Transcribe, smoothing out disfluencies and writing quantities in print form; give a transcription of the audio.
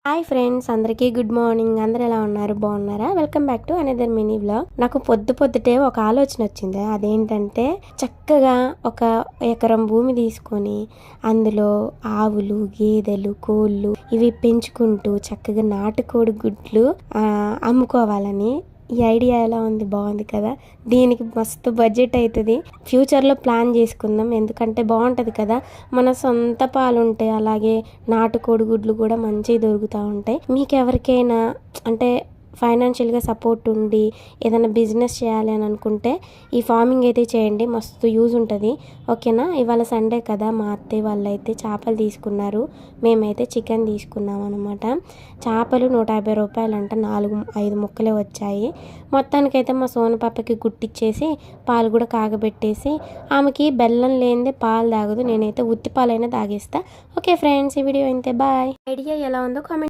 Hi friends, అందరికీ good morning. అందరు ఎలా ఉన్నారు? బాగున్నారా? Welcome back to another mini vlog. నాకు పొద్దుటే ఒక ఆలోచన వచ్చింది. అదేంటంటే చక్కగా ఒక ఎకరం భూమి తీసుకొని అందులో ఆవులు, గేదెలు, కోళ్ళు ఇవి పెంచుకుంటూ చక్కగా నాటుకోడి గుడ్లు అమ్ముకోవాలని. ఈ ఐడియా ఎలా ఉంది? బాగుంది కదా. దీనికి మస్తు బడ్జెట్ అవుతుంది. ఫ్యూచర్లో ప్లాన్ చేసుకుందాం, ఎందుకంటే బాగుంటుంది కదా. మన సొంత పాలు ఉంటాయి, అలాగే నాటుకోడి గుడ్లు కూడా మంచిగా దొరుకుతూ ఉంటాయి. మీకు ఎవరికైనా అంటే ఫైనాన్షియల్గా సపోర్ట్ ఉండి ఏదైనా బిజినెస్ చేయాలి అని అనుకుంటే ఈ ఫార్మింగ్ అయితే చేయండి, మస్తు యూజ్ ఉంటుంది. ఓకేనా? ఇవాళ సండే కదా, మా అత్తయ్య వాళ్ళు అయితే చేపలు తీసుకున్నారు, మేమైతే చికెన్ తీసుకున్నాం అనమాట. చేపలు 150 రూపాయలంట, 4-5 ముక్కలే వచ్చాయి. మొత్తానికైతే మా సోను పాపకి గుట్టిచ్చేసి పాలు కూడా కాగబెట్టేసి, ఆమెకి బెల్లం లేనిదే పాలు తాగదు, నేనైతే ఉత్తి పాలైనా తాగేస్తా. ఓకే ఫ్రెండ్స్, ఈ వీడియో అయితే బాయ్. ఐడియా ఎలా ఉందో కామెంట్